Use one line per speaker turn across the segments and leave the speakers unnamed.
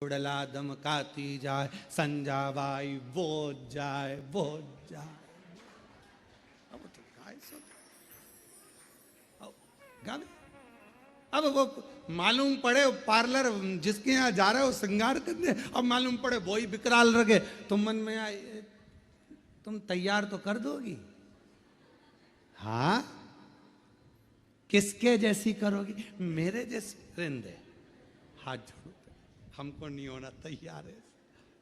उड़ला दमकाती जाए, संजाबाई बोझ जाए बोझ जाए। अब तो गाय सब गावे। अब वो मालूम पड़े पार्लर जिसके यहाँ जा रहे हो श्रृंगार करने, अब मालूम पड़े वो ही विकराल रखे, तुम मन में आए तुम तैयार तो कर दोगी? हाँ, किसके जैसी करोगी? मेरे जैसी रिंदे हाथ जोड़ो, हमको नहीं होना तैयार है।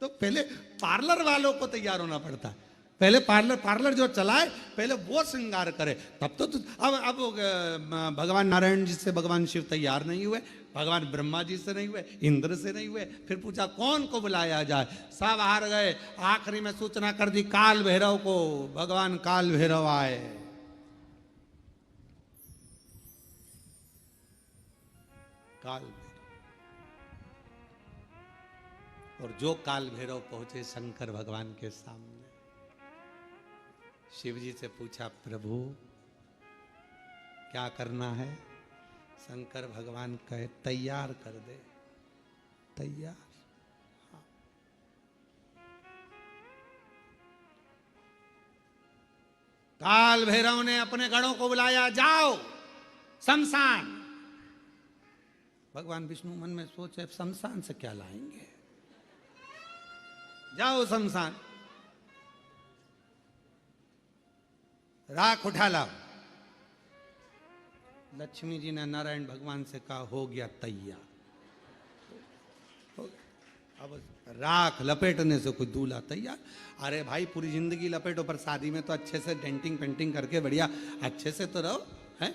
तो पहले पार्लर वालों को तैयार होना पड़ता है। पहले पार्लर जो चलाए पहले वो श्रृंगार करे, तब तो अब भगवान नारायण जी से भगवान शिव तैयार नहीं हुए, भगवान ब्रह्मा जी से नहीं हुए, इंद्र से नहीं हुए, फिर पूछा कौन को बुलाया जाए, सब हार गए। आखिरी में सूचना कर दी काल भैरव को, भगवान काल भैरव आए। काल भैरव, और जो काल भैरव पहुंचे शंकर भगवान के सामने, शिव जी से पूछा प्रभु क्या करना है? शंकर भगवान कहे तैयार कर दे। तैयार? हाँ। काल भैरव ने अपने गणों को बुलाया, जाओ शमशान। भगवान विष्णु मन में सोचे शमशान से क्या लाएंगे, जाओ शमशान, राख उठा लाओ। लक्ष्मी जी ने नारायण भगवान से कहा हो गया तैयार। अब राख लपेटने से कोई दूल्हा तैयार। अरे भाई पूरी जिंदगी लपेटो, पर शादी में तो अच्छे से डेंटिंग पेंटिंग करके बढ़िया अच्छे से तो रहो। हैं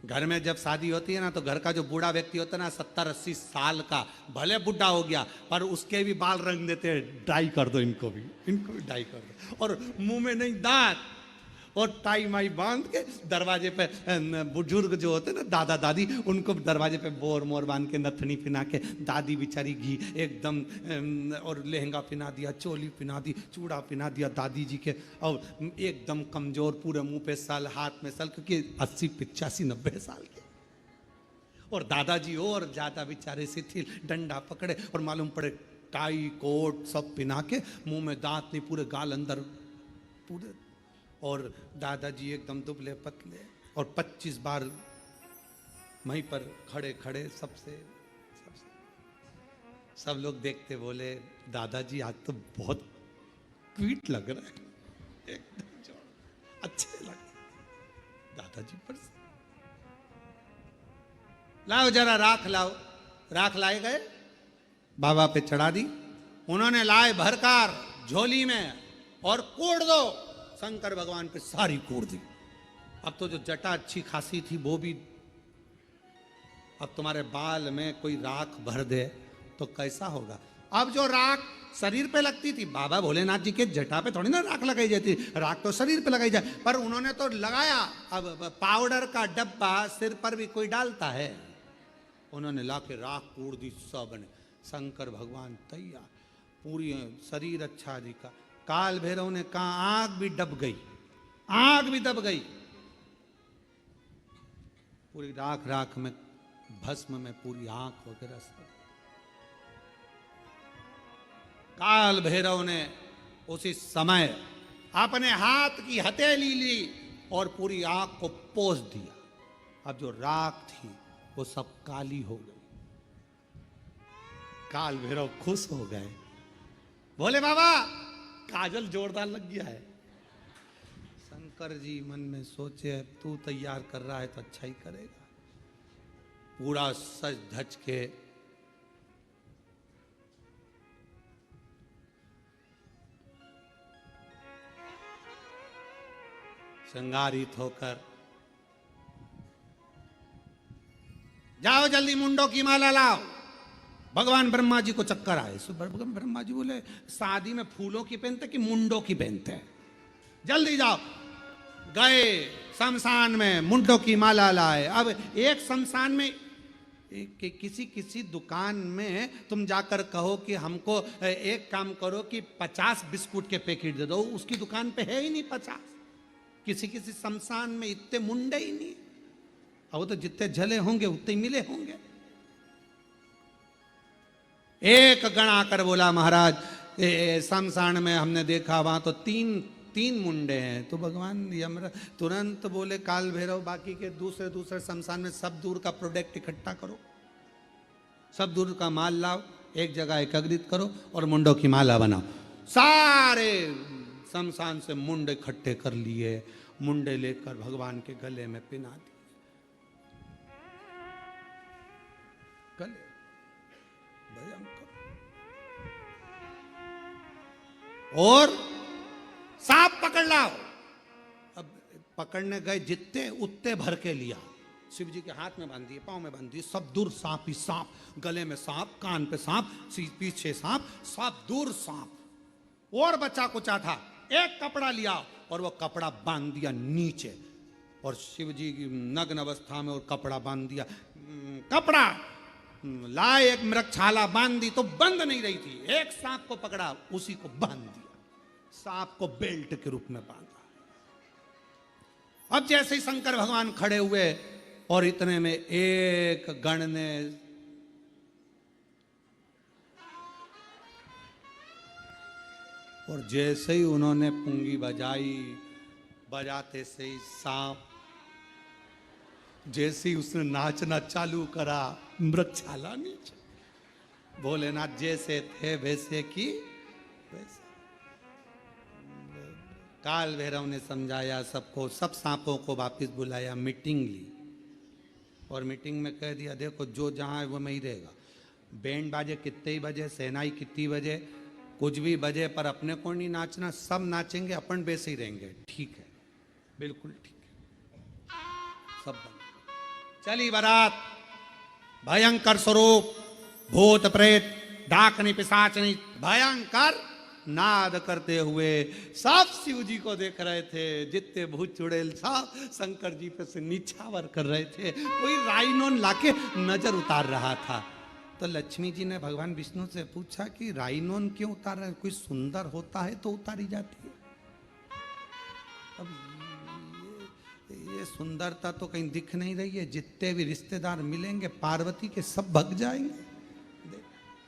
घर में जब शादी होती है ना, तो घर का जो बूढ़ा व्यक्ति होता है ना, 70-80 साल का, भले बुढ़ा हो गया पर उसके भी बाल रंग देते हैं, डाई कर दो इनको भी डाई कर दो, और मुंह में नहीं दांत, और टाई माई बांध के दरवाजे पे बुजुर्ग जो होते ना दादा दादी, उनको दरवाजे पे बोर मोर बांध के नथनी पिना के, दादी बेचारी घी एकदम, और लहंगा पिना दिया, चोली पिना दी, चूड़ा पिना दिया दादी जी के, और एकदम कमजोर, पूरे मुंह पे सल, हाथ में सल, क्योंकि 80-85-90 साल के, और दादाजी और ज्यादा बेचारे शिथिल, डंडा पकड़े, और मालूम पड़े टाई कोट सब पिना के, मुंह में दांत नहीं, पूरे गाल अंदर पूरे, और दादाजी एकदम दुबले पतले, और 25 बार वहीं पर खड़े खड़े सबसे सब लोग देखते बोले दादाजी आज तो बहुत क्यूट लग रहा है, एकदम अच्छे लग दादाजी पर। लाओ जरा राख लाओ। राख लाए गए, बाबा पे चढ़ा दी, उन्होंने लाए भरकार झोली में, और कोड़ दो। शंकर भगवान पे सारी कोड़ दी। अब तो जो जटा अच्छी खासी थी वो भी, अब तुम्हारे बाल में कोई राख भर दे तो कैसा होगा? अब जो राख शरीर पे लगती थी, बाबा भोलेनाथ जी के जटा पे थोड़ी ना राख लगाई जाती, राख तो शरीर पे लगाई जाए, पर उन्होंने तो लगाया। अब पाउडर का डब्बा सिर पर भी कोई डालता है, उन्होंने लाके राख कोड़ दी सब ने। शंकर भगवान तैयार, पूरी शरीर अच्छा दिखा। काल भैरव ने कहा आग भी दब गई, आग भी दब गई, पूरी राख राख में, भस्म में पूरी आंख वगैरह सब। काल भैरव ने उसी समय अपने हाथ की हथेली ली और पूरी आंख को पोंछ दिया। अब जो राख थी वो सब काली हो गई। काल भैरव खुश हो गए, बोले बाबा काजल जोरदार लग गया है। शंकर जी मन में सोचे तू तैयार कर रहा है तो अच्छा ही करेगा। पूरा सज धज के श्रृंगारित होकर, जाओ जल्दी मुंडों की माला लाओ। भगवान ब्रह्मा जी को चक्कर आए। भगवान ब्रह्मा जी बोले शादी में फूलों की पहनते कि मुंडों की पहनते हैं, जल्दी जाओ। गए शमशान में, मुंडों की माला लाए। अब एक शमशान में किसी दुकान में तुम जाकर कहो कि हमको एक काम करो कि 50 बिस्कुट के पैकेट दे दो, उसकी दुकान पे है ही नहीं 50। किसी शमशान में इतने मुंडे ही नहीं, अब तो जितने जले होंगे उतने मिले होंगे। एक गण आकर बोला महाराज शमशान में हमने देखा वहां तो तीन तीन मुंडे हैं। तो भगवान यमराज तुरंत बोले काल भैरव बाकी के दूसरे दूसरे शमशान में सब दूर का प्रोडक्ट इकट्ठा करो, सब दूर का माल लाओ, एक जगह एकत्रित करो और मुंडों की माला बनाओ। सारे शमशान से मुंड इकट्ठे कर लिए, मुंडे लेकर भगवान के गले में पिना दिए। गले भयंकर। और सांप पकड़ लाओ। अब पकड़ने गए जितने उतने भर के लिया, शिव जी के हाथ में बांध दिए, पांव में बांध दिए, सब दूर सांप ही सांप, गले में सांप, कान पे सांप, पीछे सांप, सब दूर सांप। और बच्चा कुचा था, एक कपड़ा लिया और वो कपड़ा बांध दिया नीचे, और शिव जी की नग्न अवस्था में और कपड़ा बांध दिया। कपड़ा लाए, एक मृगछाला बांध दी तो बंद नहीं रही थी, एक सांप को पकड़ा उसी को बांध दिया, सांप को बेल्ट के रूप में बांधा। अब जैसे ही शंकर भगवान खड़े हुए और इतने में एक गण ने और जैसे ही उन्होंने पुंगी बजाई, बजाते से ही सांप, जैसे ही उसने नाचना चालू करा, मृगछाला नीचे। भोलेनाथ जैसे थे वैसे की वैसे। काल भैरव ने समझाया सबको, सब सांपों को वापस बुलाया, मीटिंग ली और मीटिंग में कह दिया देखो जो जहां है वो में ही रहेगा। बैंड बाजे कितने ही बजे, सहनाई कितनी बजे, कुछ भी बजे, पर अपने को नहीं नाचना, सब नाचेंगे, अपन वैसे ही रहेंगे। ठीक है, बिल्कुल ठीक है, सब बंद। चली बारात, भयंकर स्वरूप, भूत प्रेत डाकनी पिशाचनी भयंकर नाद करते हुए सब शिव जी को देख रहे थे। जितने भूत चुड़ैल सब शंकर जी पे से नीछावर कर रहे थे। कोई राइनोन लाके नजर उतार रहा था। तो लक्ष्मी जी ने भगवान विष्णु से पूछा कि राइनोन क्यों उतार रहे, कोई सुंदर होता है तो उतारी जाती है। अब ये सुंदरता तो कहीं दिख नहीं रही है, जितने भी रिश्तेदार मिलेंगे पार्वती के सब भग जाएंगे।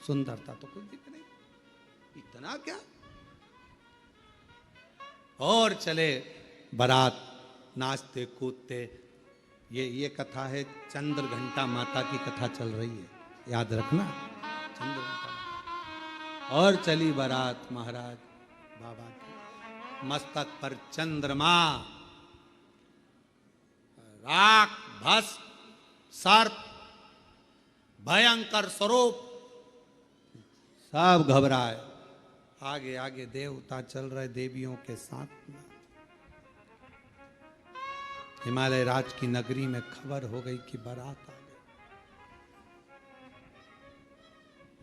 सुंदरता तो कुछ दिख नहीं, इतना क्या। और चले बारात, नाचते कूदते। ये कथा है, चंद्र घंटा माता की कथा चल रही है, याद रखना, चंद्र घंटा। और चली बारात महाराज बाबा की, मस्तक पर चंद्रमा, राख, भस्म, सर्प, भयंकर स्वरूप, सब घबराए। आगे आगे देवता चल रहे देवियों के साथ। हिमालय राज की नगरी में खबर हो गई कि बारात आ गई।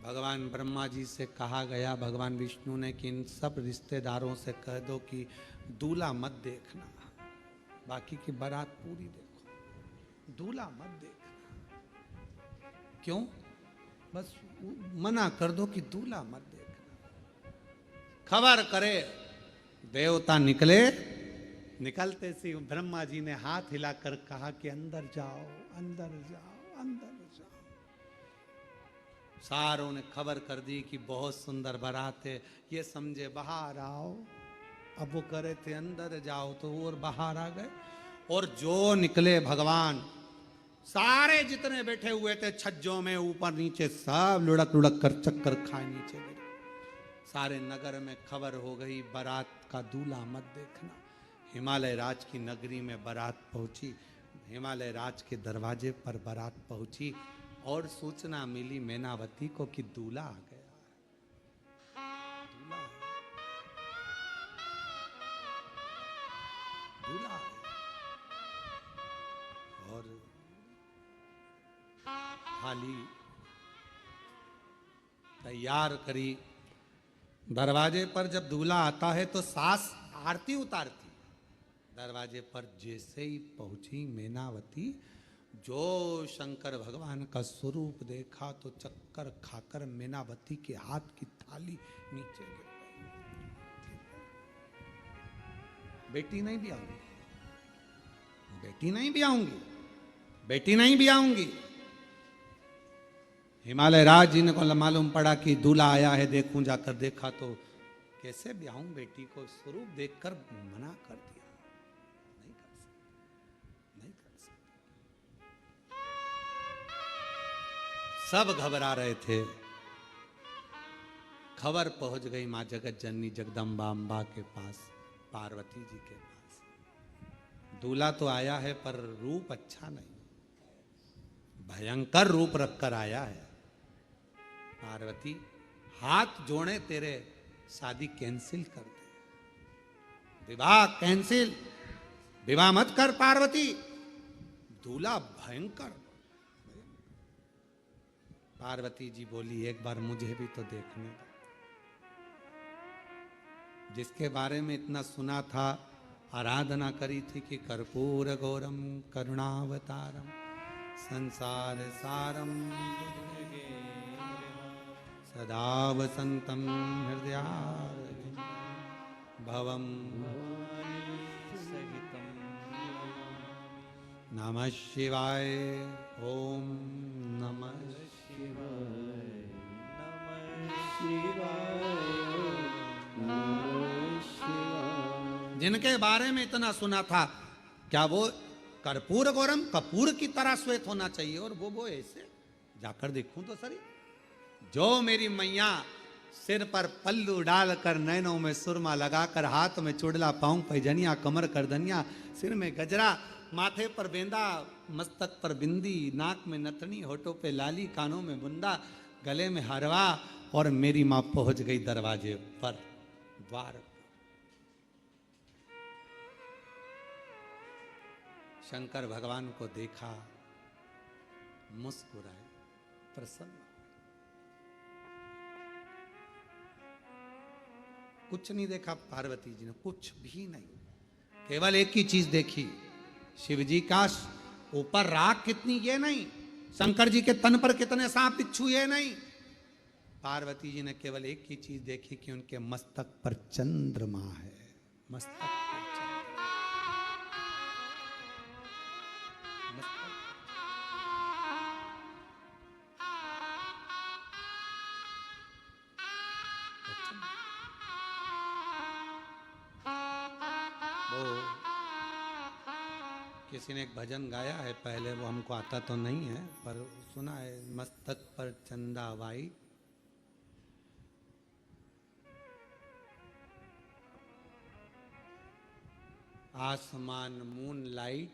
भगवान ब्रह्मा जी से कहा गया, भगवान विष्णु ने, कि इन सब रिश्तेदारों से कह दो कि दूल्हा मत देखना, बाकी की बारात पूरी देखो, दूल्हा मत देखना। क्यों? बस मना कर दो कि दूल्हा मत देखना। खबर करे, देवता निकले। निकलते सी ब्रह्मा जी ने हाथ हिलाकर कहा कि अंदर जाओ, अंदर जाओ, अंदर जाओ। सारों ने खबर कर दी कि बहुत सुंदर बारात है, ये समझे बाहर आओ। अब वो करे थे अंदर जाओ, तो और बाहर आ गए। और जो निकले भगवान, सारे जितने बैठे हुए थे छज्जों में ऊपर नीचे, सब लुढ़क लुढ़क कर चक्कर खाए नीचे गिरे। सारे नगर में खबर हो गई, बारात का दूल्हा मत देखना। हिमालय राज की नगरी में बारात पहुंची। हिमालय राज के दरवाजे पर बारात पहुंची और सूचना मिली मैनावती को कि दूल्हा आ गया। दूल्हा दूल्हा और थाली तैयार करी। दरवाजे पर जब दूल्हा आता है तो सास आरती उतारती। दरवाजे पर जैसे ही पहुंची मैनावती, जो शंकर भगवान का स्वरूप देखा तो चक्कर खाकर मैनावती के हाथ की थाली नीचे गिर गई। बेटी नहीं भी आऊंगी, बेटी नहीं भी आऊंगी, बेटी नहीं भी आऊंगी। हिमालय राज जी ने को मालूम पड़ा कि दूल्हा आया है, देखूं, जाकर देखा तो कैसे ब्याहूं बेटी को, स्वरूप देखकर मना कर दिया, नहीं कर सकते, नहीं कर सकते। सब घबरा रहे थे। खबर पहुंच गई मां जगत जननी जगदम्बा अम्बा के पास, पार्वती जी के पास। दूल्हा तो आया है पर रूप अच्छा नहीं, भयंकर रूप रखकर आया है। पार्वती हाथ जोड़े तेरे शादी कैंसिल कर दे, विवाह कैंसिल, विवाह मत कर पार्वती, दूल्हा भयंकर। पार्वती जी बोली एक बार मुझे भी तो देखने दो, जिसके बारे में इतना सुना था, आराधना करी थी कि कर्पूर गौरम करुणावतारम संसार सारम सदा वसंतम हृदयारविंदे भवम नमः शिवाय। ओम नमः शिवाय, नमः शिवाय। जिनके बारे में इतना सुना था, क्या वो कर्पूर गौरम, कपूर की तरह श्वेत होना चाहिए, और वो ऐसे, जाकर देखूं तो सही। जो मेरी मैया सिर पर पल्लू डालकर, नैनों में सुरमा लगाकर, हाथ में चुड़ला, पांव पैजनिया, कमर करदनिया, सिर में गजरा, माथे पर बेंदा, मस्तक पर बिंदी, नाक में नथनी, होठों पे लाली, कानों में बुंदा, गले में हरवा, और मेरी मां पहुंच गई दरवाजे पर, द्वार पर। शंकर भगवान को देखा, मुस्कुराए, प्रसन्न। कुछ नहीं देखा पार्वती जी ने, कुछ भी नहीं, केवल एक ही चीज देखी, शिव जी का ऊपर राख कितनी, ये नहीं, शंकर जी के तन पर कितने सांप बिच्छू, ये नहीं। पार्वती जी ने केवल एक ही चीज देखी कि उनके मस्तक पर चंद्रमा है, मस्तक पर चंद्रमा। किसी ने एक भजन गाया है पहले, वो हमको आता तो नहीं है पर सुना है, मस्तक पर चंदा वाई, आसमान मून लाइट,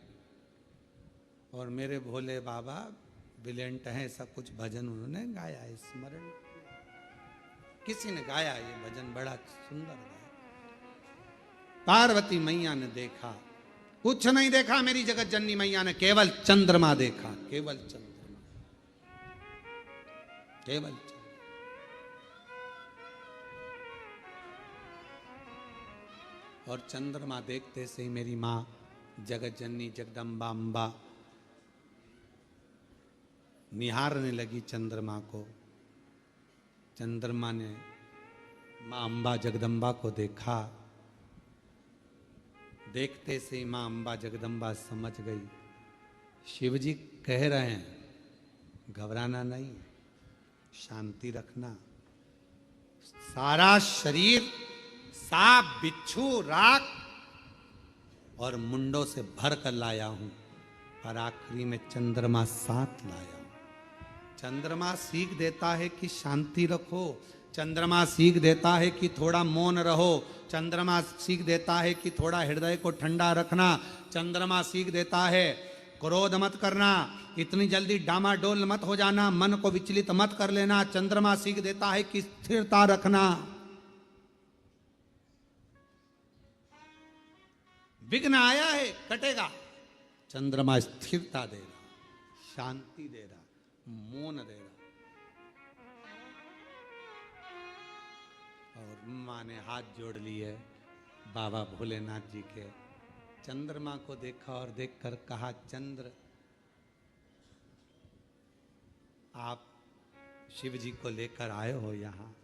और मेरे भोले बाबा ब्रिलियंट हैं, ऐसा कुछ भजन उन्होंने गाया है, स्मरण किसी ने गाया ये भजन, बड़ा सुंदर गाया। पार्वती मैया ने देखा, कुछ नहीं देखा मेरी जगत जननी मैया ने, केवल चंद्रमा देखा, केवल चंद्रमा, केवल चंद्रमा। और चंद्रमा देखते से ही मेरी मां जगत जननी जगदम्बा अम्बा निहारने लगी चंद्रमा को। चंद्रमा ने मां अम्बा जगदम्बा को देखा, देखते से ही मां अम्बा जगदम्बा समझ गई, शिवजी कह रहे हैं घबराना नहीं, शांति रखना, सारा शरीर सांप बिच्छू राख और मुंडों से भर कर लाया हूं, और आखिरी में चंद्रमा साथ लाया हूं। चंद्रमा सीख देता है कि शांति रखो, चंद्रमा सीख देता है कि थोड़ा मौन रहो, चंद्रमा सीख देता है कि थोड़ा हृदय को ठंडा रखना, चंद्रमा सीख देता है क्रोध मत करना, इतनी जल्दी डामाडोल मत हो जाना, मन को विचलित मत कर लेना, चंद्रमा सीख देता है कि स्थिरता रखना। विघ्न आया है कटेगा, चंद्रमा स्थिरता दे रहा, शांति दे रहा, मौन दे रहा। और मां ने हाथ जोड़ लिए बाबा भोलेनाथ जी के, चंद्रमा को देखा और देखकर कहा, चंद्र आप शिव जी को लेकर आए हो यहाँ,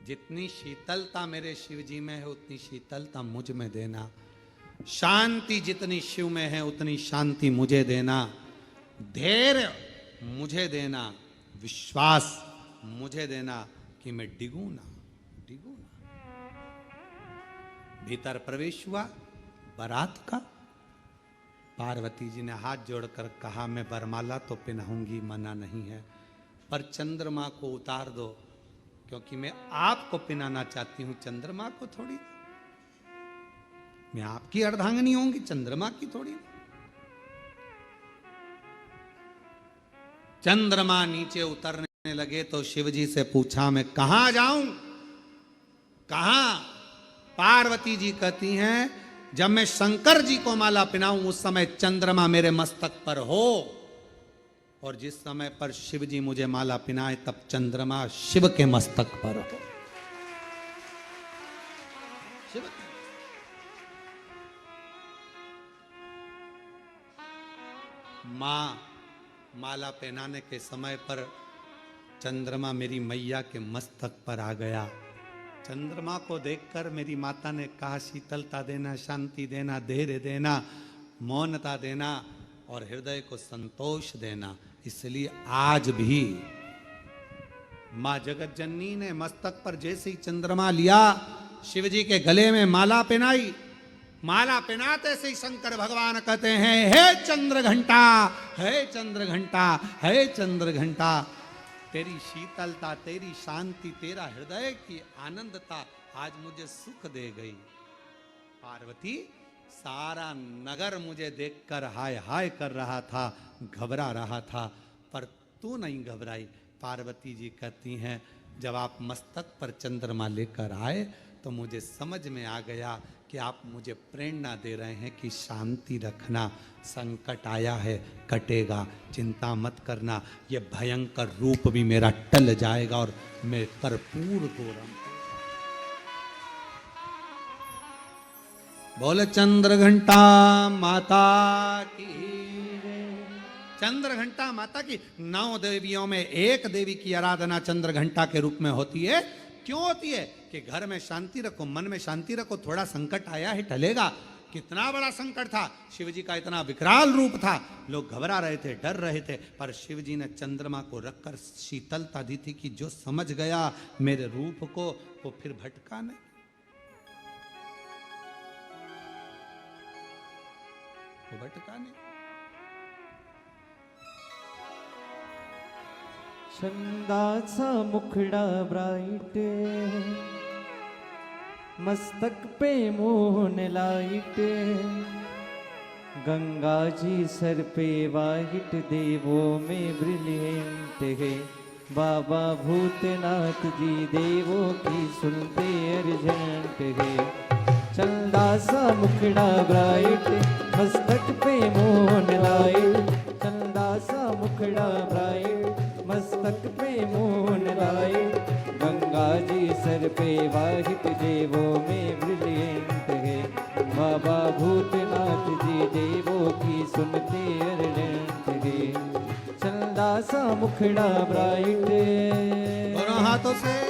जितनी शीतलता मेरे शिव जी में है उतनी शीतलता मुझ में देना, शांति जितनी शिव में है उतनी शांति मुझे देना, धैर्य मुझे देना, विश्वास मुझे देना कि मैं डिगू ना। भीतर प्रवेश हुआ बारात का। पार्वती जी ने हाथ जोड़कर कहा, मैं वरमाला तो पहनाऊंगी, मना नहीं है, पर चंद्रमा को उतार दो, क्योंकि मैं आपको पहनाना चाहती हूं, चंद्रमा को थोड़ी। मैं आपकी अर्धांगिनी होंगी, चंद्रमा की थोड़ी। चंद्रमा नीचे उतरने लगे तो शिवजी से पूछा, मैं कहां जाऊं, कहां? पार्वती जी कहती हैं, जब मैं शंकर जी को माला पहनाऊं उस समय चंद्रमा मेरे मस्तक पर हो, और जिस समय पर शिव जी मुझे माला पहनाए तब चंद्रमा शिव के मस्तक पर हो। शिव मां माला पहनाने के समय पर चंद्रमा मेरी मैया के मस्तक पर आ गया। चंद्रमा को देखकर मेरी माता ने कहा, शीतलता देना, शांति देना, धैर्य देना, मौनता देना और हृदय को संतोष देना। इसलिए आज भी मां जगत जननी ने मस्तक पर जैसे ही चंद्रमा लिया, शिवजी के गले में माला पहनाई। माला पहनाते से ही शंकर भगवान कहते हैं, हे चंद्र घंटा, हे चंद्र घंटा, हे चंद्र घंटा, तेरी शीतलता, तेरी शांति, तेरा हृदय की आनंदता आज मुझे सुख दे गई। पार्वती, सारा नगर मुझे देखकर हाय हाय कर रहा था, घबरा रहा था, पर तू नहीं घबराई। पार्वती जी कहती हैं, जब आप मस्तक पर चंद्रमा लेकर आए तो मुझे समझ में आ गया कि आप मुझे प्रेरणा दे रहे हैं कि शांति रखना, संकट आया है, कटेगा, चिंता मत करना, ये भयंकर रूप भी मेरा टल जाएगा और मैं कर्पूर गौरम। बोले चंद्र घंटा माता की। चंद्र घंटा माता की। 9 देवियों में एक देवी की आराधना चंद्र घंटा के रूप में होती है। क्यों होती है? कि घर में शांति रखो, मन में शांति रखो, थोड़ा संकट आया है, टलेगा। कितना बड़ा संकट था, शिवजी का इतना विकराल रूप था, लोग घबरा रहे थे, डर रहे थे, पर शिवजी ने चंद्रमा को रखकर शीतलता दी थी कि जो समझ गया मेरे रूप को वो फिर भटका नहीं। वो भटका नहीं।
चंदाचा मुखड़ा ब्राइट, मस्तक पे मोहन लाइट, गंगा जी सर पे वाइट, देवों में ब्रिलियंट है, बाबा भूतनाथ जी देवों की सुनते अर्जेंट है। चंदा सा मुखड़ा ब्राइट, मस्तक पे मोहन लाइट, चंदा सा मुखड़ा ब्राइट, मस्तक पे मोहन लाइट, गंगा जी सर पे वाहिट, देवों में ब्रिलियंट है, बाबा भूतनाथ जी देवों की सुनते अर्जेंट है। चंदा सा मुखड़ा ब्राइट।
दोनों हाथों से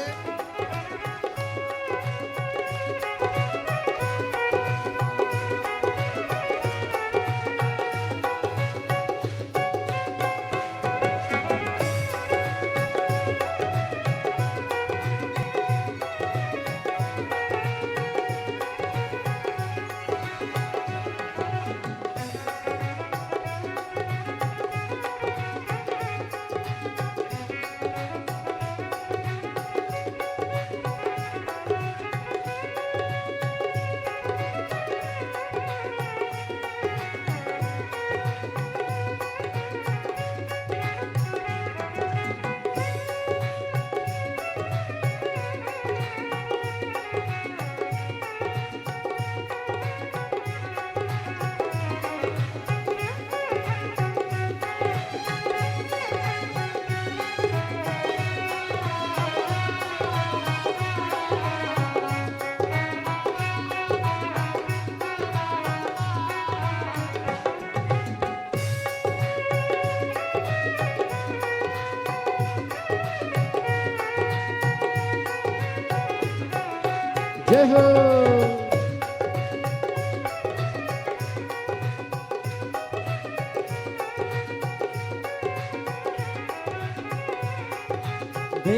जय हो।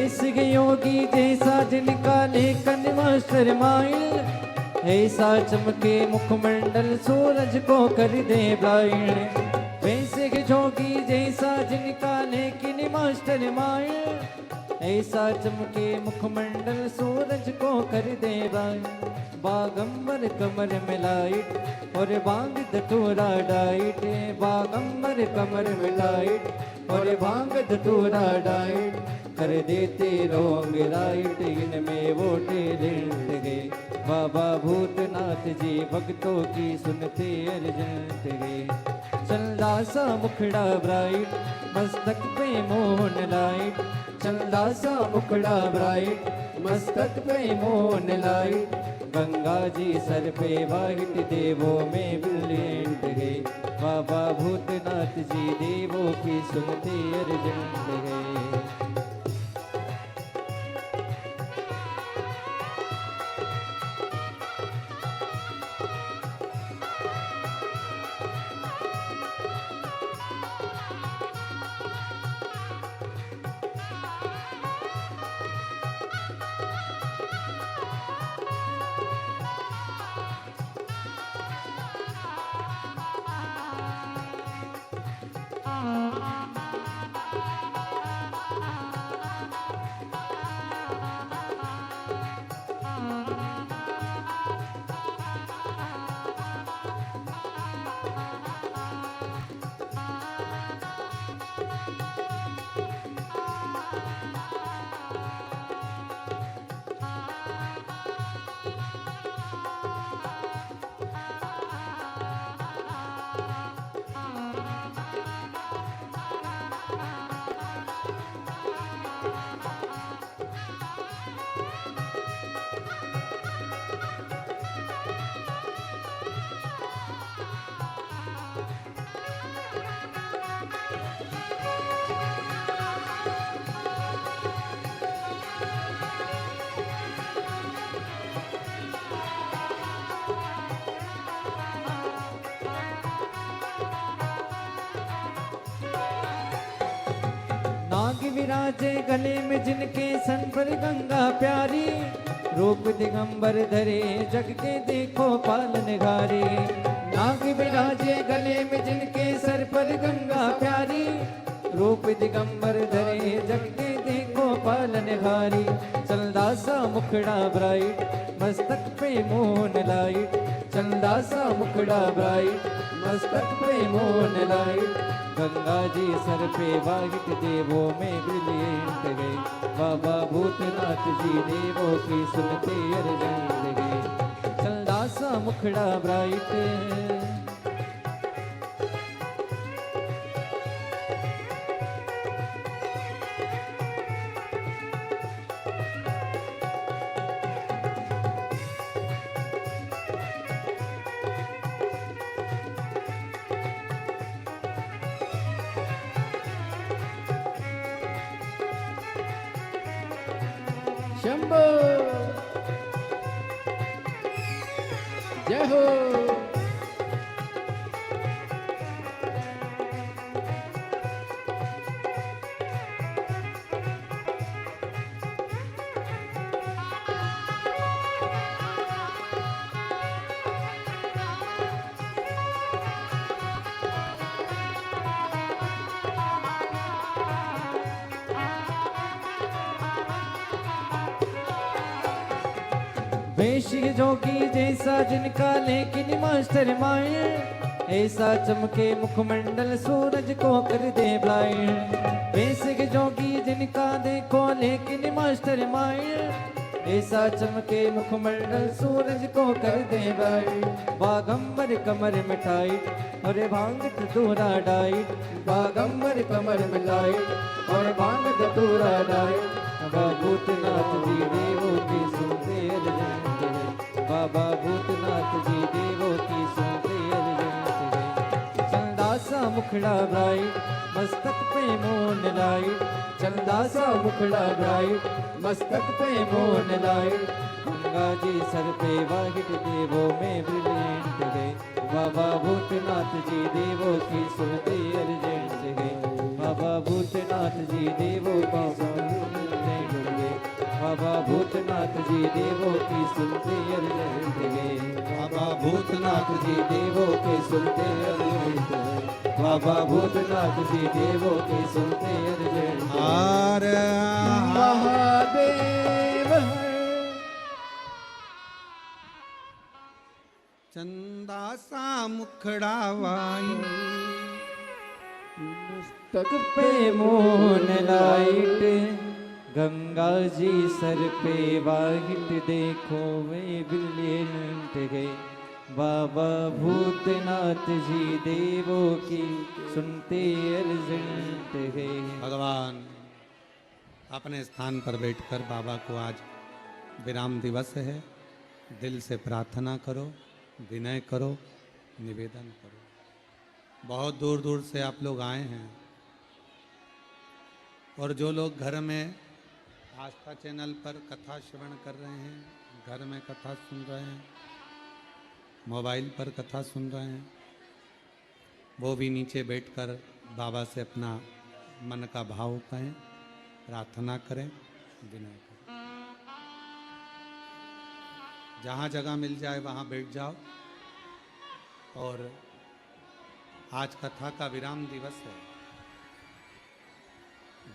वैसे योगी जैसा जिनका लेखन मास्टर माइल, ऐसा चमके मुखमंडल सूरज को कर दे ब्लाइंड। वैसे जोगी जैसा जिनका लेकिन मास्टर माइल, ऐसा चमके मुखमंडल सूरज को कर दे ब्लाइंड। बागंबर कमर में लाइट और बांग धतूरा डाइट, बागंबर कमर में लाइट और बांग धतूरा डाइट, कर देते रोंग राइट इनमें वो टैलेंट गए। बाबा भूतनाथ जी भक्तों की सुनते अर्जंत गए। चंदा सा मुखड़ा ब्राइट मस्तक पे मोहन लाइट, चंदा सा मुखड़ा ब्राइट मस्तक पे मोहन लाइट, गंगा जी सर पे वाइट देवों में ब्रिलियंट है। बाबा भूतनाथ जी देवों की सुनते अर्जंत है। नाग विराजे गले में जिनके सन पर गंगा प्यारी, रूप दिगंबर धरे जग के देखो पालनहारी। नाग विराजे गले में जिनके सर पर गंगा प्यारी, रूप दिगंबर धरे जग के देखो पालनहारी। चंदा सा मुखड़ा ब्राइट मस्तक पे मोहन लाइट, चंदा सा मुखड़ा ब्राइट मस्तक पे मोहन लाइट, गंगा जी सर पे वाइट देवों में ब्रिलियंट है। बाबा भूतनाथ जी देवों की सुनते अर्जंत है। चंदा सा मुखड़ा ब्राइट शंभो जय हो। वेश जोगी जैसा जिनका लेकिन मास्टर माइंड, ऐसा चमके मुखमंडल सूरज को कर दे ब्लाइंड। वेश जोगी जिनका देखो लेकिन मास्टर माइंड, ऐसा चमके मुखमंडल सूरज को कर दे ब्लाइंड। बागंबर कमर में टाइट और भांग धतूरा डाइट, बागंबर कमर में टाइट और भांग धतूरा डाइट, बाबा भूतनाथ जी देवों की सुनते अर्जंत है। बाबा भूतनाथ जी देवों की सुनते अर्जंत है। चंदा सा मुखड़ा ब्राइट मस्तक पे मोहन लाइट, चंदा सा मुखड़ा ब्राइट मस्तक पे मोहन लाइट, गंगा जी सर पे वाहिट देवों में ब्रिलियंट है। बाबा भूतनाथ जी देवों की सुनते अर्जंत है। बाबा भूतनाथ जी देवों की सुनते बाबा भूतनाथ जी देवों की सुनते अर्जंत है,
बाबा
भूतनाथ जी देवों के सुनते अर्जंत है, बाबा भूतनाथ जी देवों के सुनते अर्जंत है।
अरे
महादेव है
चंदा सा मुखड़ा वाई,
तक पे moon light, Ganga ji sir पे वाहिट, देखो वे ब्रिलियंट है, बाबा भूतनाथ जी देवों की सुनते अर्जेंट है।
भगवान अपने स्थान पर बैठकर बाबा को आज विराम दिवस है, दिल से प्रार्थना करो, विनय करो, निवेदन करो। बहुत दूर दूर से आप लोग आए हैं, और जो लोग घर में आस्था चैनल पर कथा श्रवण कर रहे हैं, घर में कथा सुन रहे हैं, मोबाइल पर कथा सुन रहे हैं, वो भी नीचे बैठकर बाबा से अपना मन का भाव कहें, प्रार्थना करें, विनय करें। जहाँ जगह मिल जाए वहाँ बैठ जाओ। और आज कथा का विराम दिवस है,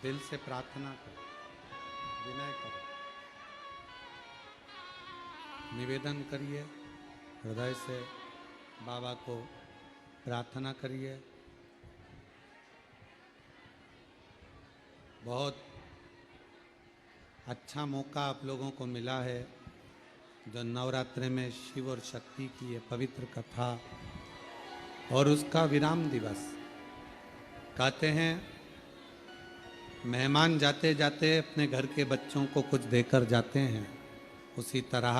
दिल से प्रार्थना करो, विनय करो, निवेदन करिए, हृदय से बाबा को प्रार्थना करिए। बहुत अच्छा मौका आप लोगों को मिला है, जो नवरात्रि में शिव और शक्ति की ये पवित्र कथा और उसका विराम दिवस। कहते हैं मेहमान जाते जाते अपने घर के बच्चों को कुछ देकर जाते हैं, उसी तरह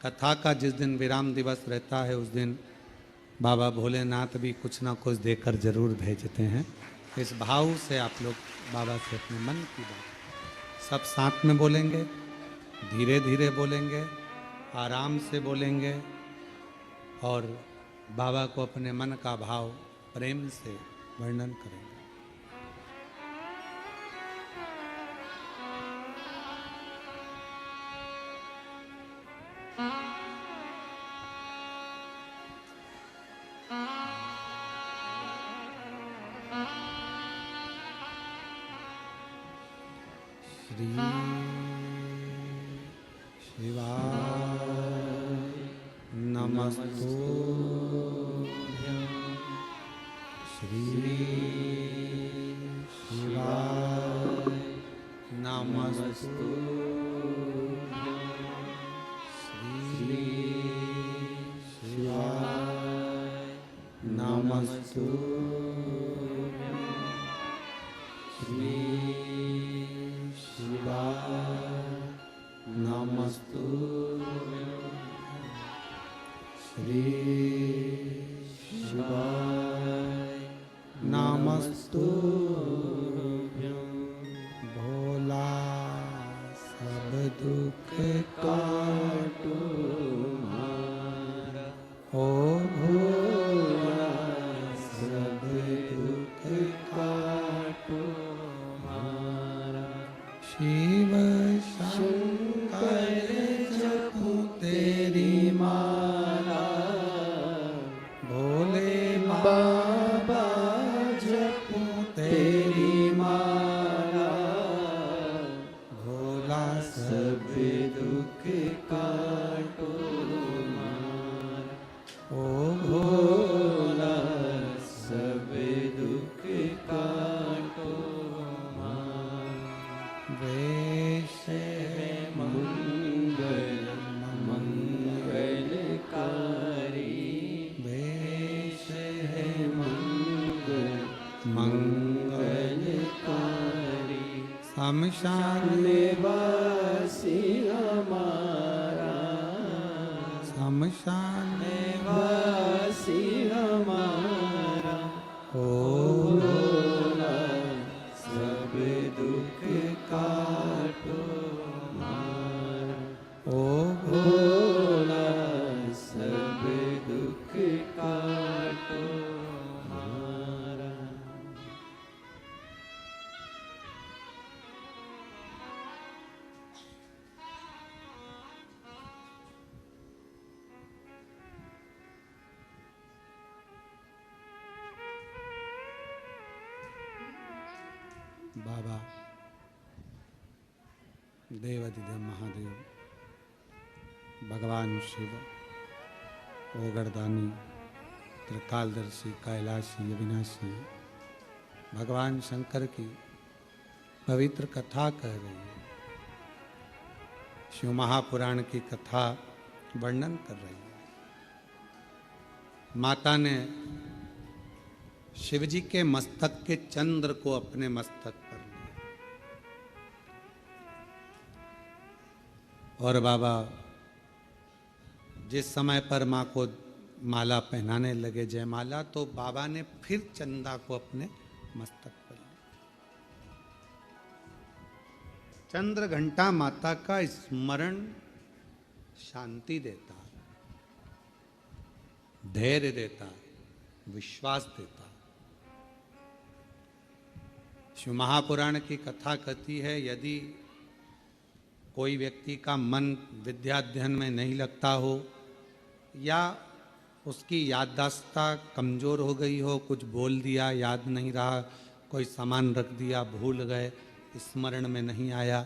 कथा का जिस दिन विराम दिवस रहता है उस दिन बाबा भोलेनाथ भी कुछ ना कुछ देकर जरूर भेजते हैं। इस भाव से आप लोग बाबा से अपने मन की बात सब साथ में बोलेंगे, धीरे धीरे बोलेंगे, आराम से बोलेंगे, और बाबा को अपने मन का भाव प्रेम से वर्णन करेंगे। श्री शिवाय नमस्तुभ्यं, श्री शिवाय नमस्तुभ्यं, श्री शिवाय नमस्तुभ्यं, श्री शिवाय नमस्तुभ्यं, श्री शिवाय नमस्तुभ्यं। भोला सब दुख काटो मारा, ओ भोला सब दुख काटो मारा। शिव शंकर जपो तेरी माला, भोले बाबा जपो तेरी माला, भोला सब दुख काटो मारा, ओ भोला सब दुख काटो मारा। वेश है मंगल मंगलकारी, वेश है मंगल मंगलकारी। शमशान वासी हमारा, शमशान वासी हमारा, ओ भोला सब दुख काटो मारा, ओ भोला सब दुख काटो मारा। बाबा देवाधिदेव महादेव भगवान शिव ओगरदानी त्रिकालदर्शी कैलाशी अविनाशी भगवान शंकर की पवित्र कथा कह रही है, शिव महापुराण की कथा वर्णन कर रही है। माता ने शिवजी के मस्तक के चंद्र को अपने मस्तक पर लिया और बाबा जिस समय पर माँ को माला पहनाने लगे जयमाला, तो बाबा ने फिर चंदा को अपने मस्तक पर लिया। चंद्र घंटा माता का स्मरण शांति देता, धैर्य देता, विश्वास देता। शिव महापुराण की कथा कहती है, यदि कोई व्यक्ति का मन विद्याध्ययन में नहीं लगता हो या उसकी याददाश्त कमज़ोर हो गई हो, कुछ बोल दिया याद नहीं रहा, कोई सामान रख दिया भूल गए, स्मरण में नहीं आया,